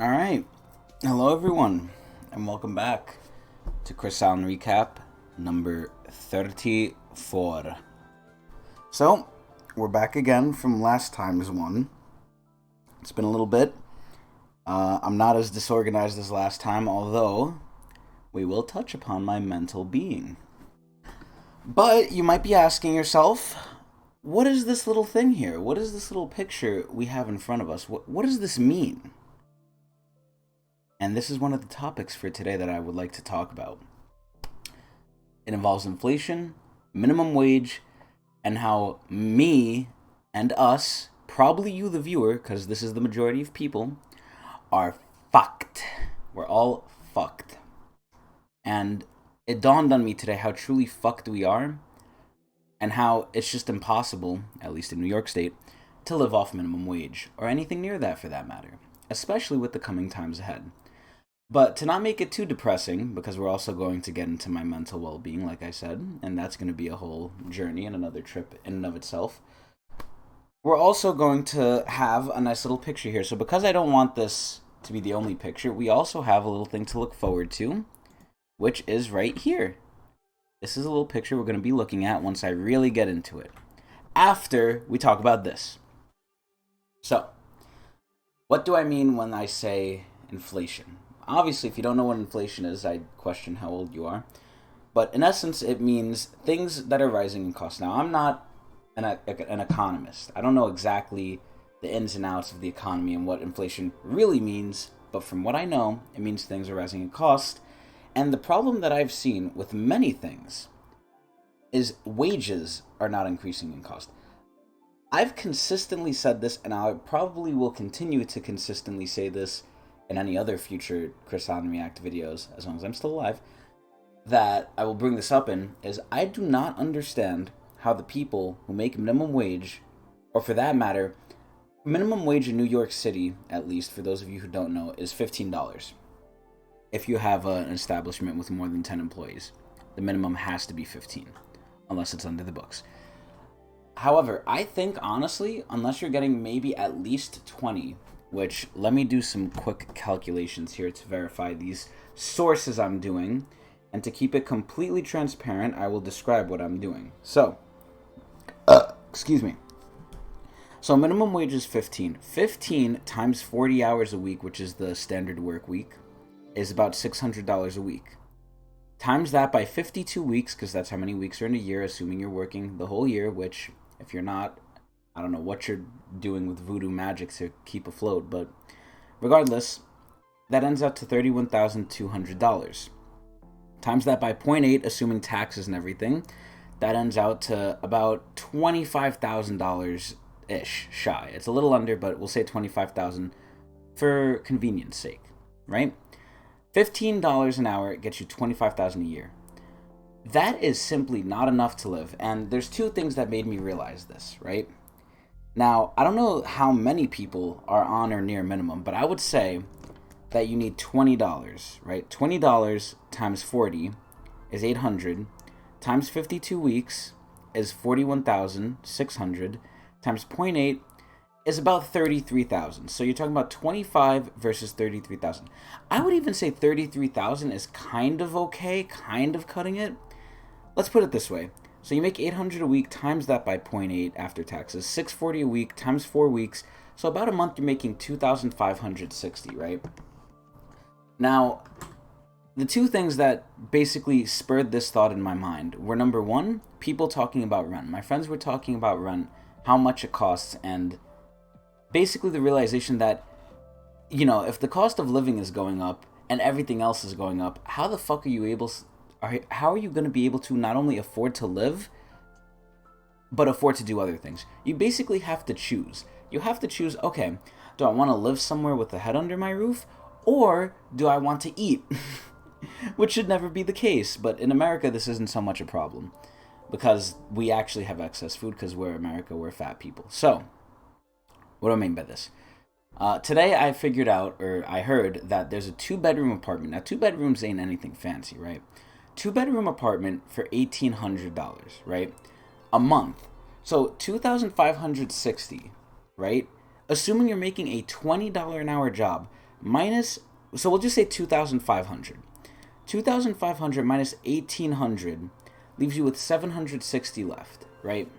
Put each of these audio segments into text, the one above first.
All right. Hello, everyone, and welcome back to Chris Allen Recap number 34. So, we're back again from last time's one. It's been a little bit. I'm not as disorganized as last time, although we will touch upon my mental being. But you might be asking yourself, what is this little thing here? What is this little picture we have in front of us? What does this mean? And this is one of the topics for today that I would like to talk about. It involves inflation, minimum wage, and how me and us, probably you the viewer, because this is the majority of people, are fucked. We're all fucked. And it dawned on me today how truly fucked we are, and how it's just impossible, at least in New York State, to live off minimum wage, or anything near that for that matter, especially with the coming times ahead. But to not make it too depressing, because we're also going to get into my mental well-being, like I said, and that's going to be a whole journey and another trip in and of itself, we're also going to have a nice little picture here. So because I don't want this to be the only picture, we also have a little thing to look forward to, which is right here. This is a little picture we're going to be looking at once I really get into it, after we talk about this. So, what do I mean when I say inflation? Obviously, if you don't know what inflation is, I question how old you are. But in essence, it means things that are rising in cost. Now, I'm not an economist. I don't know exactly the ins and outs of the economy and what inflation really means. But from what I know, it means things are rising in cost. And the problem that I've seen with many things is wages are not increasing in cost. I've consistently said this, and I probably will continue to consistently say this in any other future Chris Allen React videos, as long as I'm still alive, that I will bring this up in, is I do not understand how the people who make minimum wage, or for that matter, minimum wage in New York City, at least, for those of you who don't know, is $15. If you have an establishment with more than 10 employees, the minimum has to be 15, unless it's under the books. However, I think, honestly, unless you're getting maybe at least 20, which, let me do some quick calculations here to verify these sources I'm doing, and to keep it completely transparent, I will describe what I'm doing. So, excuse me. So minimum wage is 15. 15 times 40 hours a week, which is the standard work week, is about $600 a week. Times that by 52 weeks, because that's how many weeks are in a year, assuming you're working the whole year, which, if you're not, I don't know what you're doing with voodoo magic to keep afloat, but regardless, that ends out to $31,200. Times that by 0.8, assuming taxes and everything, that ends out to about $25,000-ish shy. It's a little under, but we'll say $25,000 for convenience sake, right? $15 an hour gets you $25,000 a year. That is simply not enough to live, and there's two things that made me realize this, right? Now, I don't know how many people are on or near minimum, but I would say that you need $20, right? $20 times 40 is $800, times 52 weeks is $41,600, times 0.8 is about $33,000. So you're talking about 25 versus 33,000. I would even say 33,000 is kind of okay, kind of cutting it. Let's put it this way. So you make $800 a week, times that by 0.8 after taxes, $640 a week times 4 weeks. So about a month you're making $2,560, right? Now, the two things that basically spurred this thought in my mind were, number one, people talking about rent. My friends were talking about rent, how much it costs, and basically the realization that, you know, if the cost of living is going up and everything else is going up, how the fuck are you going to be able to not only afford to live, but afford to do other things? You basically have to choose. You have to choose, okay, do I want to live somewhere with a head under my roof, or do I want to eat? Which should never be the case, but in America this isn't so much a problem, because we actually have excess food, because we're America, we're fat people. So, what do I mean by this? Today I figured out, or I heard, that there's a 2-bedroom apartment. Now, 2 bedrooms ain't anything fancy, right? 2-bedroom apartment for $1,800, right? A month. So $2,560, right? Assuming you're making a $20 an hour job, minus, so we'll just say 2,500. 2,500 minus 1,800 leaves you with 760 left, right?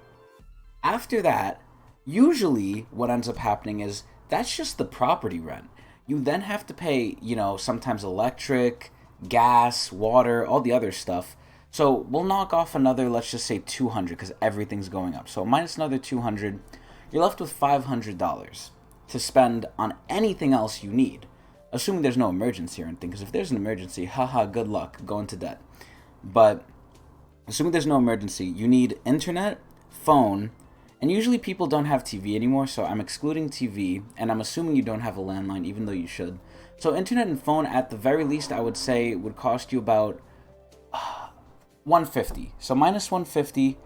After that, usually what ends up happening is that's just the property rent. You then have to pay, sometimes electric, gas, water, all the other stuff. So we'll knock off another, let's just say 200 because everything's going up. So minus another 200, you're left with $500 to spend on anything else you need. Assuming there's no emergency or anything, because if there's an emergency, haha, good luck, go into debt. But assuming there's no emergency, you need internet, phone, and usually people don't have TV anymore, so I'm excluding TV, and I'm assuming you don't have a landline, even though you should. So internet and phone, at the very least, I would say would cost you about 150. So minus 150,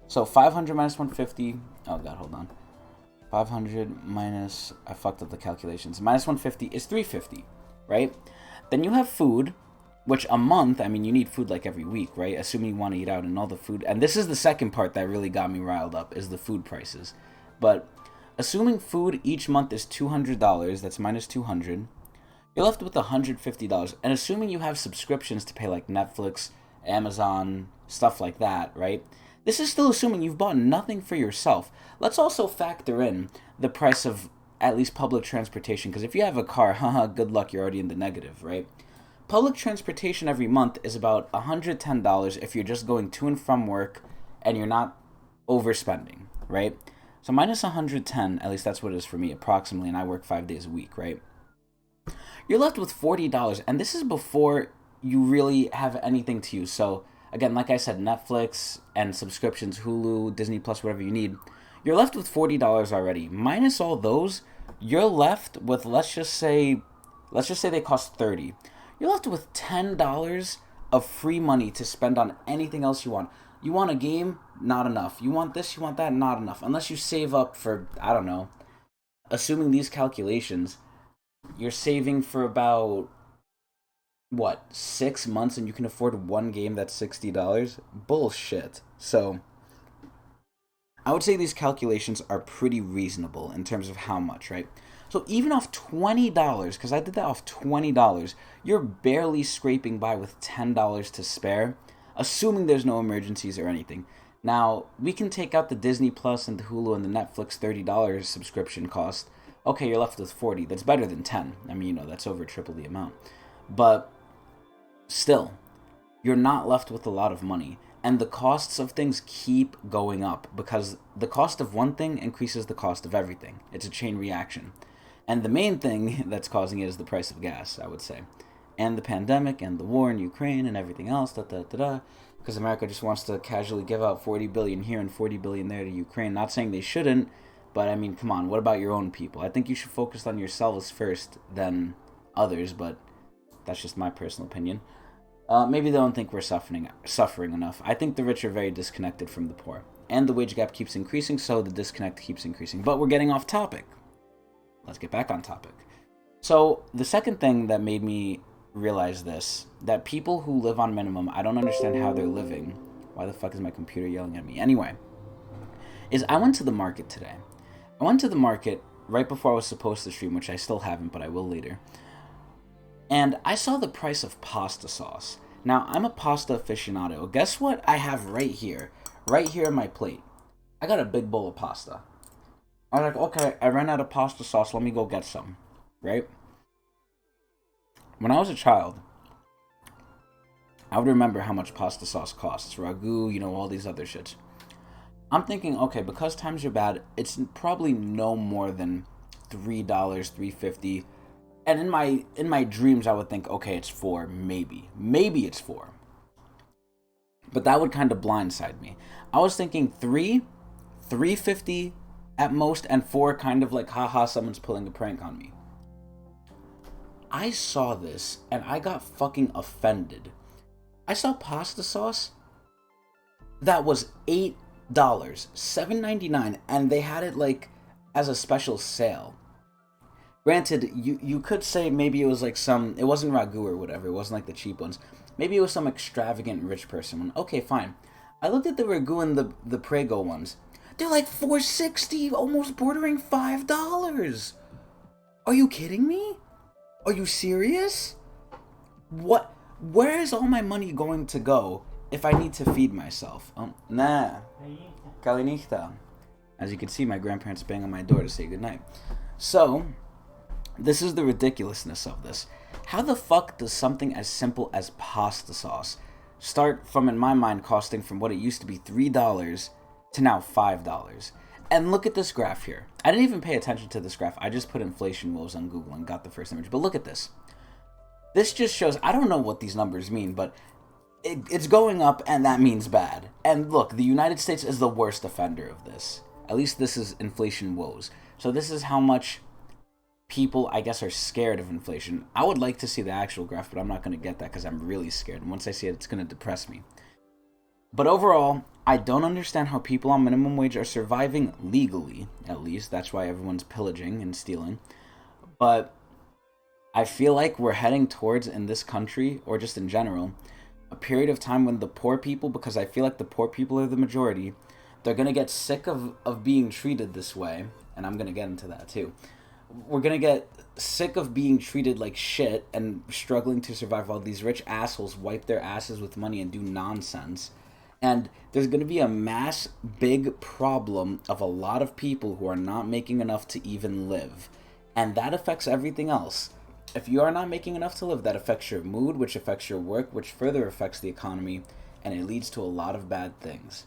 so 500 minus 150, oh god, hold on. 500 minus, I fucked up the calculations, minus 150 is 350, right? Then you have food, which a month, I mean, you need food like every week, right? Assuming you want to eat out and all the food. And this is the second part that really got me riled up, is the food prices. But assuming food each month is $200, that's minus 200, you're left with $150. And assuming you have subscriptions to pay like Netflix, Amazon, stuff like that, right? This is still assuming you've bought nothing for yourself. Let's also factor in the price of at least public transportation, because if you have a car, haha, good luck, you're already in the negative, right? Public transportation every month is about $110 if you're just going to and from work and you're not overspending, right? So minus 110, at least that's what it is for me approximately, and I work 5 days a week, right? You're left with $40, and this is before you really have anything to use. So again, like I said, Netflix and subscriptions, Hulu, Disney Plus, whatever you need, you're left with $40 already. Minus all those, you're left with, let's just say they cost $30. You're left with $10 of free money to spend on anything else you want. You want a game? Not enough. You want this, you want that? Not enough. Unless you save up for, I don't know, assuming these calculations, you're saving for about, 6 months and you can afford one game that's $60? Bullshit. So I would say these calculations are pretty reasonable in terms of how much, right? So even off $20, because I did that off $20, you're barely scraping by with $10 to spare, assuming there's no emergencies or anything. Now, we can take out the Disney Plus and the Hulu and the Netflix $30 subscription cost. Okay, you're left with $40. That's better than $10. I mean, that's over triple the amount. But still, you're not left with a lot of money. And the costs of things keep going up because the cost of one thing increases the cost of everything. It's a chain reaction. And the main thing that's causing it is the price of gas, I would say. And the pandemic and the war in Ukraine and everything else, because America just wants to casually give out $40 billion here and $40 billion there to Ukraine. Not saying they shouldn't, but I mean, come on, what about your own people? I think you should focus on yourselves first, then others, but that's just my personal opinion. Maybe they don't think we're suffering enough. I think the rich are very disconnected from the poor. And the wage gap keeps increasing, so the disconnect keeps increasing. But we're getting off topic. Let's get back on topic. So the second thing that made me realize this, that people who live on minimum, I don't understand how they're living. Why the fuck is my computer yelling at me? Anyway, is I went to the market today. I went to the market right before I was supposed to stream, which I still haven't, but I will later. And I saw the price of pasta sauce. Now, I'm a pasta aficionado. Guess what I have right here? Right here on my plate. I got a big bowl of pasta. I was like, okay, I ran out of pasta sauce. Let me go get some. Right? When I was a child, I would remember how much pasta sauce costs. Ragu, all these other shits. I'm thinking, okay, because times are bad, it's probably no more than $3, $3.50. And in my dreams, I would think, okay, it's $4, maybe. Maybe it's $4. But that would kind of blindside me. I was thinking $3.50 at most, and $4 kind of like, haha, someone's pulling a prank on me. I saw this, and I got fucking offended. I saw pasta sauce that was $8, $7.99, and they had it like as a special sale. Granted, you could say maybe it was like it wasn't Ragu or whatever, it wasn't like the cheap ones. Maybe it was some extravagant rich person one. Okay, fine. I looked at the Ragu and the Prego ones. They're like $4.60, almost bordering $5. Are you kidding me? Are you serious? What? Where is all my money going to go if I need to feed myself? Nah. Kalinita. As you can see, my grandparents bang on my door to say goodnight. So, this is the ridiculousness of this. How the fuck does something as simple as pasta sauce start from, in my mind, costing from what it used to be $3 to now $5? And look at this graph here. I didn't even pay attention to this graph. I just put inflation woes on Google and got the first image. But look at this. This just shows, I don't know what these numbers mean, but it's going up, and that means bad. And look, the United States is the worst offender of this. At least this is inflation woes. So this is how much people, I guess, are scared of inflation. I would like to see the actual graph, but I'm not going to get that because I'm really scared. And once I see it, it's going to depress me. But overall, I don't understand how people on minimum wage are surviving legally, at least. That's why everyone's pillaging and stealing. But I feel like we're heading towards, in this country, or just in general, a period of time when the poor people, because I feel like the poor people are the majority, they're going to get sick of being treated this way. And I'm going to get into that too. We're going to get sick of being treated like shit and struggling to survive while these rich assholes wipe their asses with money and do nonsense. And there's going to be a mass big problem of a lot of people who are not making enough to even live. And that affects everything else. If you are not making enough to live, that affects your mood, which affects your work, which further affects the economy, and it leads to a lot of bad things.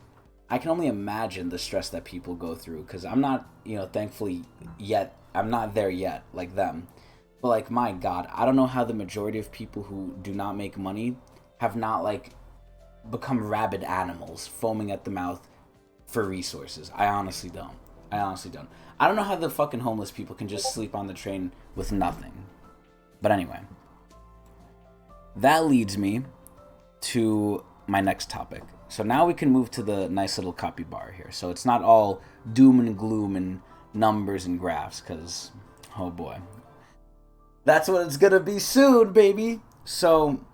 I can only imagine the stress that people go through, because I'm not, thankfully yet, I'm not there yet, like them. But, like, my God, I don't know how the majority of people who do not make money have not, become rabid animals, foaming at the mouth for resources. I honestly don't. I don't know how the fucking homeless people can just sleep on the train with nothing. But anyway, that leads me to my next topic. So now we can move to the nice little copy bar here. So it's not all doom and gloom and numbers and graphs, because, oh boy. That's what it's gonna be soon, baby! So,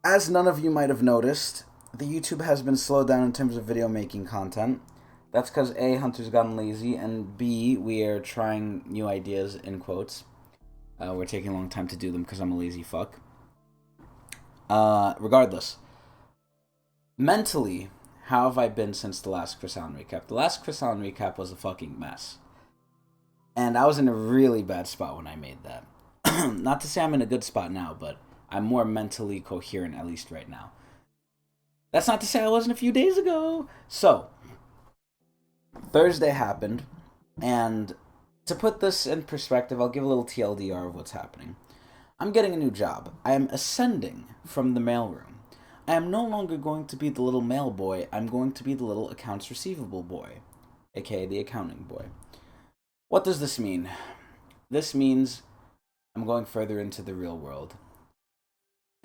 as none of you might have noticed, the YouTube has been slowed down in terms of video making content. That's because A, Hunter's gotten lazy, and B, we are trying new ideas, in quotes. We're taking a long time to do them because I'm a lazy fuck. Regardless. Mentally, how have I been since the last Chris Allen recap? The last Chris Allen recap was a fucking mess. And I was in a really bad spot when I made that. Not to say I'm in a good spot now, but I'm more mentally coherent, at least right now. That's not to say I wasn't a few days ago. So, Thursday happened, and to put this in perspective, I'll give a little TLDR of what's happening. I'm getting a new job. I am ascending from the mailroom. I am no longer going to be the little mail boy. I'm going to be the little accounts receivable boy, aka the accounting boy. What does this mean? This means I'm going further into the real world,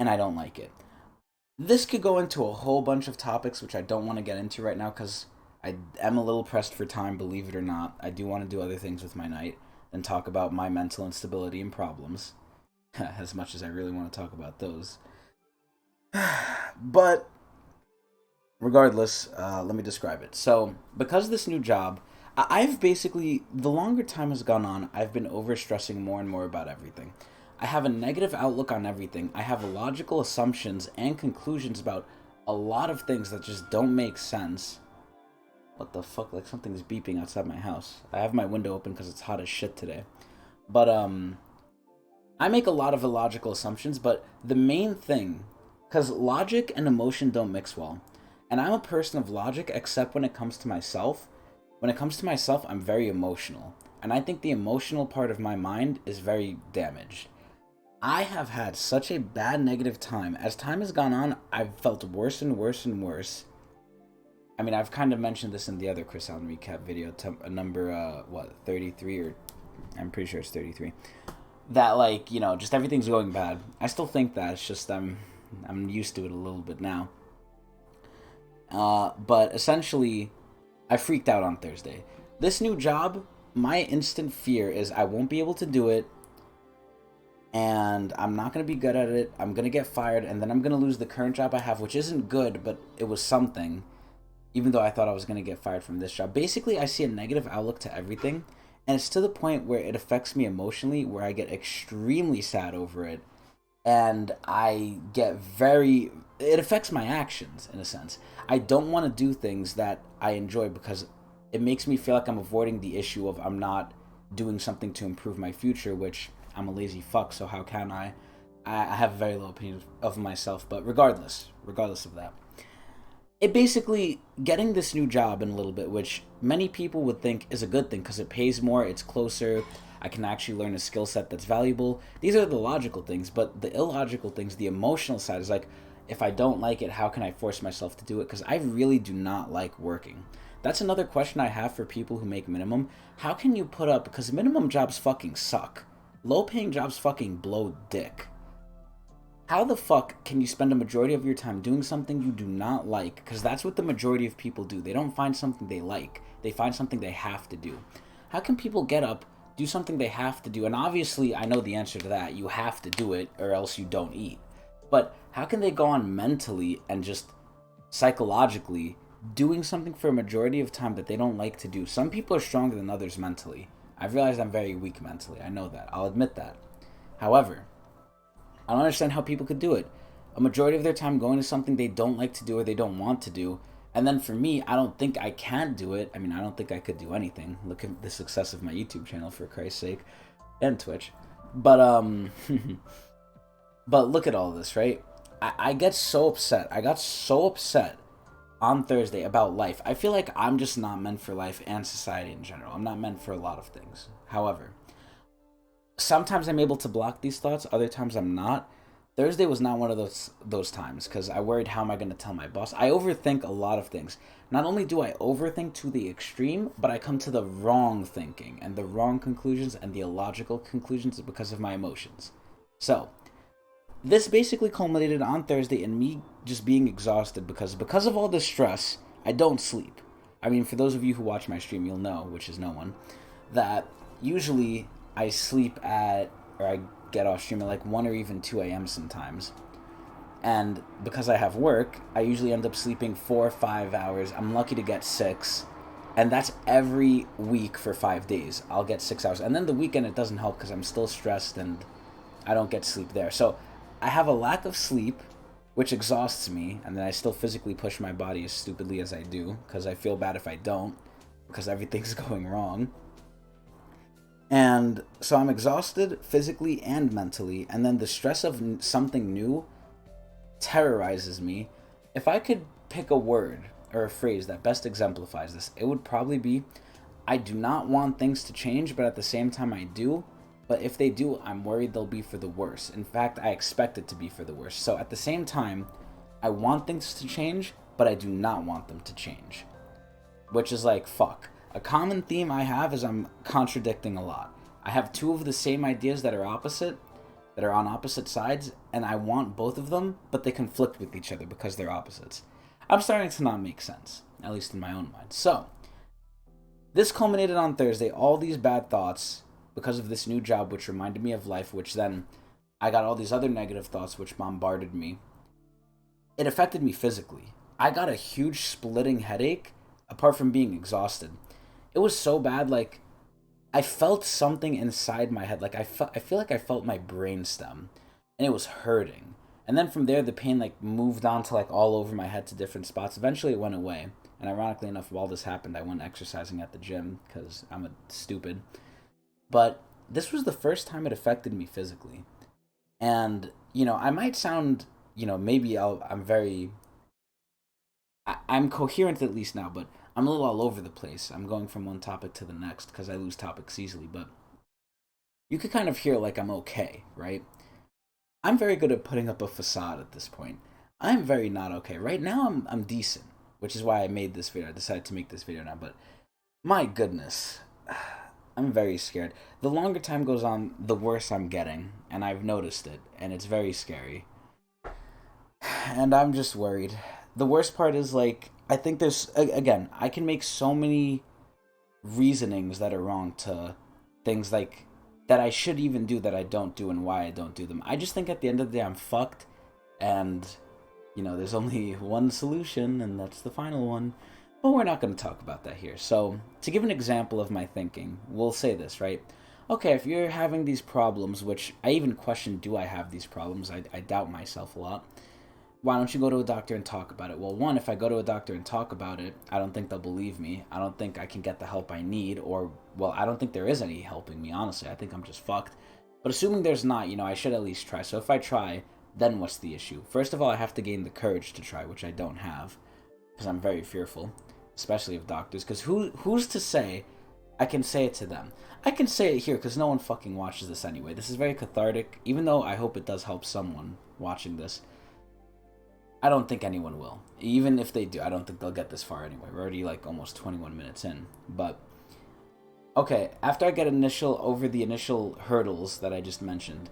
and I don't like it. This could go into a whole bunch of topics, which I don't want to get into right now, because I am a little pressed for time, believe it or not. I do want to do other things with my night than talk about my mental instability and problems, as much as I really want to talk about those. But regardless, let me describe it. So, because of this new job, I've basically, the longer time has gone on, I've been overstressing more and more about everything. I have a negative outlook on everything. I have illogical assumptions and conclusions about a lot of things that just don't make sense. What the fuck? Like something's beeping outside my house. I have my window open because it's hot as shit today. But, I make a lot of illogical assumptions, but the main thing, because logic and emotion don't mix well. And I'm a person of logic, except when it comes to myself. When it comes to myself, I'm very emotional. And I think the emotional part of my mind is very damaged. I have had such a bad negative time. As time has gone on, I've felt worse and worse and worse. I mean, I've kind of mentioned this in the other Chris Allen recap video, number, 33, or I'm pretty sure it's 33. That, just everything's going bad. I still think that, it's just I'm used to it a little bit now. But essentially, I freaked out on Thursday. This new job, my instant fear is I won't be able to do it, and I'm not going to be good at it. I'm going to get fired, and then I'm going to lose the current job I have, which isn't good, but it was something, even though I thought I was going to get fired from this job. Basically, I see a negative outlook to everything, And it's to the point where it affects me emotionally, where I get extremely sad over it, and it affects my actions in a sense. I don't want to do things that I enjoy because it makes me feel like I'm avoiding the issue of I'm not doing something to improve my future, which I'm a lazy fuck, so how can I have a very low opinion of myself, but regardless of that, it basically, getting this new job in a little bit, which many people would think is a good thing because it pays more, it's closer, I can actually learn a skill set that's valuable. These are the logical things, but the illogical things, the emotional side, is like, if I don't like it, how can I force myself to do it? Because I really do not like working. That's another question I have for people who make minimum. How can you put up, because minimum jobs fucking suck. Low paying jobs fucking blow dick. How the fuck can you spend a majority of your time doing something you do not like? Because that's what the majority of people do. They don't find something they like. They find something they have to do. How can people get up, do something they have to do? And obviously, I know the answer to that. You have to do it or else you don't eat. But how can they go on mentally and just psychologically doing something for a majority of time that they don't like to do? Some people are stronger than others mentally. I've realized I'm very weak mentally. I know that. I'll admit that. However, I don't understand how people could do it. A majority of their time going to something they don't like to do or they don't want to do. And then for me, I don't think I can do it. I mean, I don't think I could do anything. Look at the success of my YouTube channel, for Christ's sake. And Twitch. But, but look at all this, right? I get so upset. I got so upset on Thursday about life. I feel like I'm just not meant for life and society in general. I'm not meant for a lot of things. However, sometimes I'm able to block these thoughts, other times I'm not. Thursday was not one of those times because I worried, how am I going to tell my boss? I overthink a lot of things. Not only do I overthink to the extreme, but I come to the wrong thinking and the wrong conclusions and the illogical conclusions because of my emotions. So, this basically culminated on Thursday in me just being exhausted because of all this stress, I don't sleep. I mean, for those of you who watch my stream, you'll know, which is no one, that usually I sleep at, or I get off stream at like 1 or even 2 a.m. sometimes. And because I have work, I usually end up sleeping 4 or 5 hours. I'm lucky to get 6. And that's every week for 5 days. I'll get 6 hours. And then the weekend, it doesn't help because I'm still stressed and I don't get sleep there. So I have a lack of sleep, which exhausts me. And then I still physically push my body as stupidly as I do because I feel bad if I don't, because everything's going wrong. And so I'm exhausted physically and mentally, and then the stress of something new terrorizes me. If I could pick a word or a phrase that best exemplifies this, it would probably be, I do not want things to change, but at the same time I do. But if they do, I'm worried they'll be for the worse. In fact, I expect it to be for the worse. So at the same time, I want things to change, but I do not want them to change. Which is like, fuck. A common theme I have is I'm contradicting a lot. I have two of the same ideas that are on opposite sides, and I want both of them, but they conflict with each other because they're opposites. I'm starting to not make sense, at least in my own mind. So, this culminated on Thursday, all these bad thoughts because of this new job, which reminded me of life, which then I got all these other negative thoughts which bombarded me. It affected me physically. I got a huge splitting headache, apart from being exhausted. It was so bad, like, I felt something inside my head. Like, I feel like I felt my brainstem, and it was hurting. And then from there, the pain, like, moved on to, like, all over my head to different spots. Eventually, it went away. And ironically enough, while this happened, I went exercising at the gym, because I'm a stupid. But this was the first time it affected me physically. And, you know, I might sound, you know, maybe I'm coherent at least now, but I'm a little all over the place. I'm going from one topic to the next because I lose topics easily, but you could kind of hear like I'm okay, right? I'm very good at putting up a facade at this point. I'm very not okay. Right now I'm decent, which is why I made this video. I decided to make this video now, but my goodness, I'm very scared. The longer time goes on, the worse I'm getting, and I've noticed it, and it's very scary. And I'm just worried. The worst part is, like, I think there's, again, I can make so many reasonings that are wrong to things, like, that I should even do that I don't do and why I don't do them. I just think at the end of the day I'm fucked, and, you know, there's only one solution, and that's the final one. But we're not going to talk about that here. So, to give an example of my thinking, we'll say this, right? Okay, if you're having these problems, which I even question, do I have these problems? I doubt myself a lot. Why don't you go to a doctor and talk about it? Well, one, if I go to a doctor and talk about it, I don't think they'll believe me. I don't think I can get the help I need, or, well, I don't think there is any helping me, honestly. I think I'm just fucked. But assuming there's not, I should at least try. So if I try, then what's the issue? First of all, I have to gain the courage to try, which I don't have, because I'm very fearful, especially of doctors. Because who's to say I can say it to them? I can say it here because no one fucking watches this anyway. This is very cathartic, even though I hope it does help someone watching this. I don't think anyone will. Even if they do, I don't think they'll get this far anyway. We're already like almost 21 minutes in. But, okay, after I get over the initial hurdles that I just mentioned,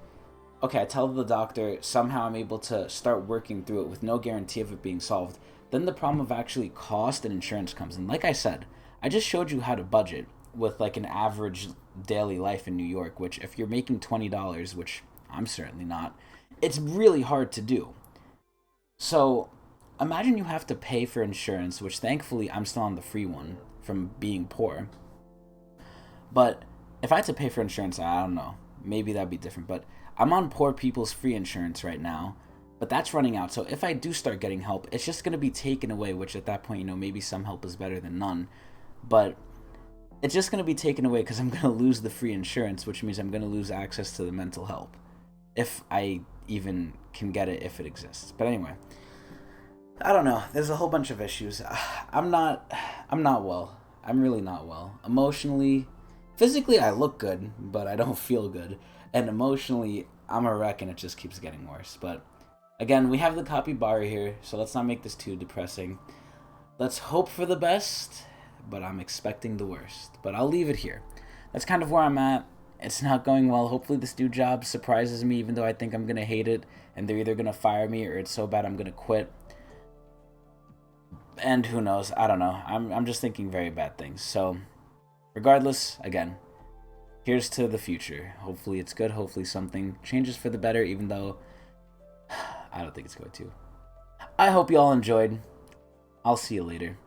okay, I tell the doctor, somehow I'm able to start working through it with no guarantee of it being solved. Then the problem of actually cost and insurance comes in. Like I said, I just showed you how to budget with like an average daily life in New York, which if you're making $20, which I'm certainly not, it's really hard to do. So, imagine you have to pay for insurance, which thankfully I'm still on the free one from being poor. But if I had to pay for insurance, I don't know. Maybe that'd be different. But I'm on poor people's free insurance right now. But that's running out. So if I do start getting help, it's just going to be taken away, which at that point, maybe some help is better than none. But it's just going to be taken away because I'm going to lose the free insurance, which means I'm going to lose access to the mental help. If I even can get it, if it exists. But anyway, I don't know. There's a whole bunch of issues. I'm not well. I'm really not well. Emotionally, physically I look good, but I don't feel good. And emotionally, I'm a wreck and it just keeps getting worse. But again, we have the capybara here, so let's not make this too depressing. Let's hope for the best, but I'm expecting the worst. But I'll leave it here. That's kind of where I'm at. It's not going well. Hopefully this new job surprises me, even though I think I'm going to hate it, and they're either going to fire me or it's so bad I'm going to quit. And who knows? I don't know. I'm just thinking very bad things. So, regardless, again, here's to the future. Hopefully it's good. Hopefully something changes for the better, even though I don't think it's going to. I hope you all enjoyed. I'll see you later.